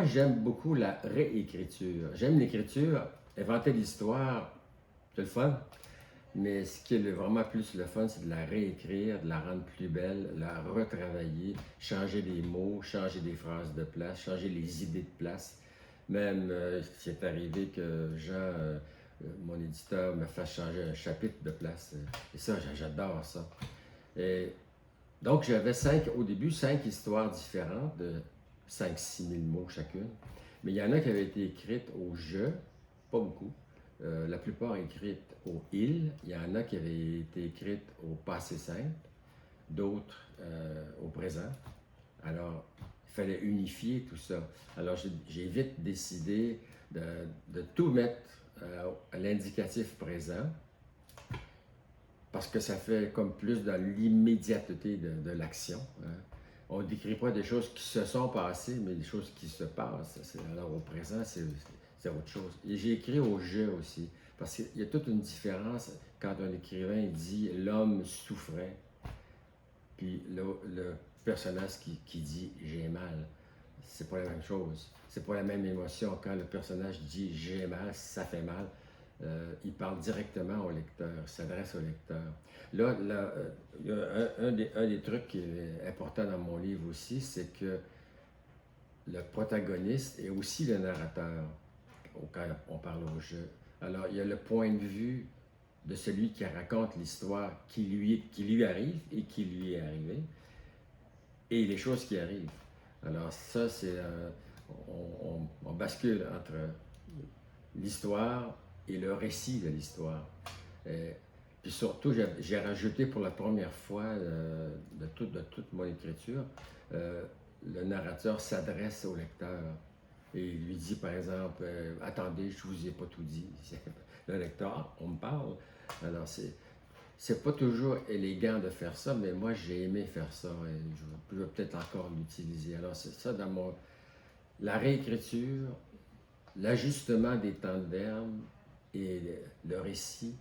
j'aime beaucoup la réécriture. J'aime l'écriture, inventer l'histoire, c'est le fun. Mais ce qui est vraiment plus le fun, c'est de la réécrire, de la rendre plus belle, la retravailler, changer des mots, changer des phrases de place, changer les idées de place. Même, c'est arrivé que Jean, mon éditeur, me fasse changer un chapitre de place. Et ça, j'adore ça. Et donc, j'avais au début, 5 histoires différentes de 5 000 à 6 000 mots chacune. Mais il y en a qui avaient été écrites au «je», pas beaucoup. La plupart écrites au «il». Il y en a qui avaient été écrites au passé simple, d'autres au présent. Alors, il fallait unifier tout ça. Alors, j'ai vite décidé de tout mettre à l'indicatif présent parce que ça fait comme plus dans l'immédiateté de l'action. Hein. On ne décrit pas des choses qui se sont passées, mais des choses qui se passent. Alors, au présent, c'est autre chose. Et j'ai écrit au «je» aussi, parce qu'il y a toute une différence quand un écrivain dit «l'homme souffrait», puis le personnage qui dit «j'ai mal». C'est pas la même chose. C'est pas la même émotion. Quand le personnage dit «j'ai mal», ça fait mal. Il parle directement au lecteur, s'adresse au lecteur. Là, il y a un des trucs qui est important dans mon livre aussi, c'est que le protagoniste est aussi le narrateur quand on parle au jeu. Alors, il y a le point de vue de celui qui raconte l'histoire qui lui arrive et qui lui est arrivé, et les choses qui arrivent. Alors ça, c'est... on bascule entre l'histoire et le récit de l'histoire. Puis surtout, j'ai rajouté pour la première fois de toute mon écriture, le narrateur s'adresse au lecteur et il lui dit, par exemple, attendez, je ne vous ai pas tout dit. Le lecteur, ah, on me parle. Alors, c'est pas toujours élégant de faire ça, mais moi, j'ai aimé faire ça et je vais peut-être encore l'utiliser. Alors, c'est ça dans la réécriture, l'ajustement des temps de verbe et le récit,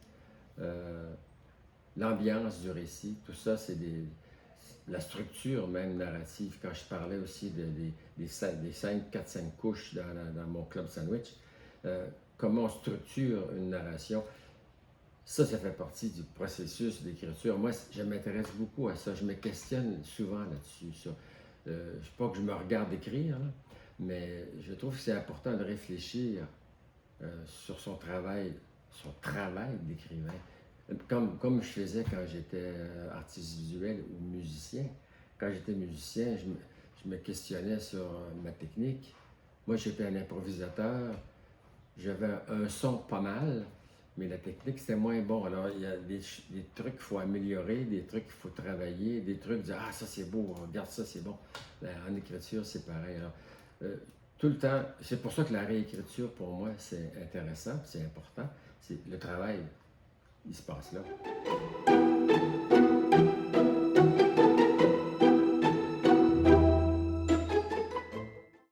l'ambiance du récit, tout ça, c'est la structure même narrative. Quand je parlais aussi des 4-5 couches dans mon club sandwich, comment on structure une narration, ça fait partie du processus d'écriture. Moi, je m'intéresse beaucoup à ça. Je me questionne souvent là-dessus. Pas que je me regarde écrire, là, mais je trouve que c'est important de réfléchir sur son travail d'écrivain. Comme je faisais quand j'étais artiste visuel ou musicien. Quand j'étais musicien, je me questionnais sur ma technique. Moi, j'étais un improvisateur. J'avais un son pas mal, mais la technique, c'était moins bon. Alors, il y a des trucs qu'il faut améliorer, des trucs qu'il faut travailler, des trucs, dire, ah, ça c'est beau, regarde ça, c'est bon. En écriture, c'est pareil. Alors, tout le temps, c'est pour ça que la réécriture, pour moi, c'est intéressant, c'est important. C'est le travail, il se passe là.